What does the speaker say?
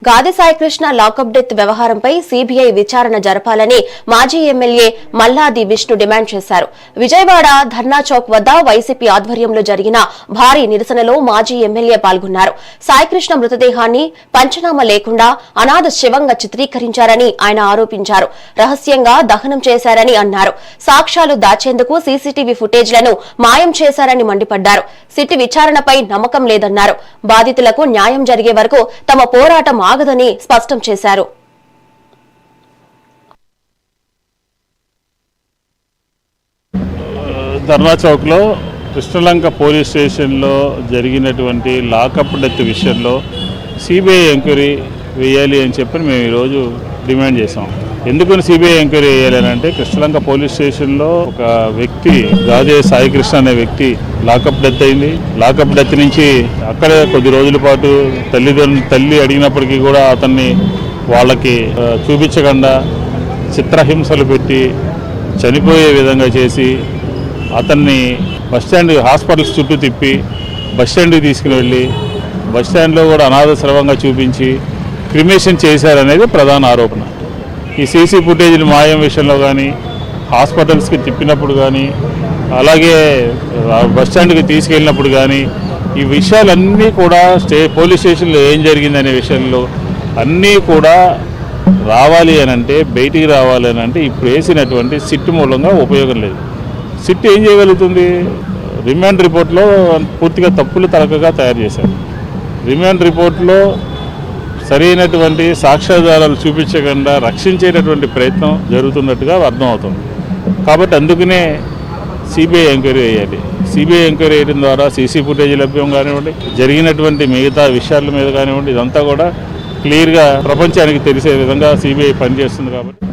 గాది Saikrishna lockup death వ్యవహారంపై CBI విచారణ జరపాలని మాజీ ఎమ్మెల్యే మల్లాది విష్ణు డిమాండ్ చేశారు. విజయవాడ ధర్నా చౌక్ వద్ద వైసీపీ ఆధ్వర్యంలో జరిగిన భారీ నిరసనలో మాజీ ఎమ్మెల్యే పాల్గొన్నారు. సాయికృష్ణ మృతదేహాన్ని పంచనామా లేకుండా అనాథ శవంగా చిత్రీకరించారని ఆయన ఆరోపించారు. రహస్యంగా దహనం చేశారని అన్నారు. సాక్ష్యాలు దాచేందుకు సీసీటీవీ ఫుటేజ్లను మాయం చేశారని మండిపడ్డారు. సిట్ విచారణపై నమ్మకం లేదన్నారు. బాధితులకు న్యాయం జరిగే వరకు తమ పోరాటం ఆగదని స్పష్టం చేశారు. ధర్నా చౌక్లో కృష్ణలంక పోలీస్ స్టేషన్లో జరిగినటువంటి లాకప్ డెత్ విషయంలో సిబిఐ ఎంక్వైరీ వేయాలి అని చెప్పి మేము ఈరోజు డిమాండ్ చేసాం. ఎందుకని సిబిఐ ఎంక్వైరీ వేయాలని అంటే కృష్ణలంక పోలీస్ స్టేషన్లో ఒక వ్యక్తి గాదే సాయికృష్ణ అనే వ్యక్తి లాకప్ డెత్ అయింది. లాకప్ డెత్ నుంచి అక్కడే కొద్ది రోజుల పాటు తల్లి అడిగినప్పటికీ కూడా అతన్ని వాళ్ళకి చూపించకుండా చిత్రహింసలు పెట్టి చనిపోయే విధంగా చేసి అతన్ని బస్టాండ్ హాస్పిటల్స్ చుట్టూ తిప్పి బస్టాండ్కి తీసుకుని వెళ్ళి బస్టాండ్లో కూడా అనాథ శవంగా చూపించి క్రిమేషన్ చేశారనేది ప్రధాన ఆరోపణ. ఈ సీసీ ఫుటేజీలు మాయం విషయంలో కానీ హాస్పిటల్స్కి తిప్పినప్పుడు కానీ అలాగే బస్టాండ్కి తీసుకెళ్ళినప్పుడు కానీ ఈ విషయాలన్నీ కూడా పోలీస్ స్టేషన్లో ఏం జరిగిందనే విషయంలో అన్నీ కూడా రావాలి అని అంటే బయటికి రావాలి అని అంటే ఇప్పుడు వేసినటువంటి సిట్ మూలంగా ఉపయోగం లేదు. సిట్ ఏం చేయగలుగుతుంది? రిమాండ్ రిపోర్ట్లో పూర్తిగా తప్పులు తరగగా తయారు చేశారు. రిమాండ్ రిపోర్ట్లో సరైనటువంటి సాక్ష్యాధారాలు చూపించకుండా రక్షించేటటువంటి ప్రయత్నం జరుగుతున్నట్టుగా అర్థమవుతుంది. కాబట్టి అందుకనే సిబిఐ ఎంక్వైరీ వేయాలి. సిబిఐ ఎంక్వైరీ వేయడం ద్వారా సీసీ ఫుటేజ్ లభ్యం కానివ్వండి, జరిగినటువంటి మిగతా విషయాల మీద కానివ్వండి, ఇదంతా కూడా క్లియర్గా ప్రపంచానికి తెలిసే విధంగా సిబిఐ పనిచేస్తుంది. కాబట్టి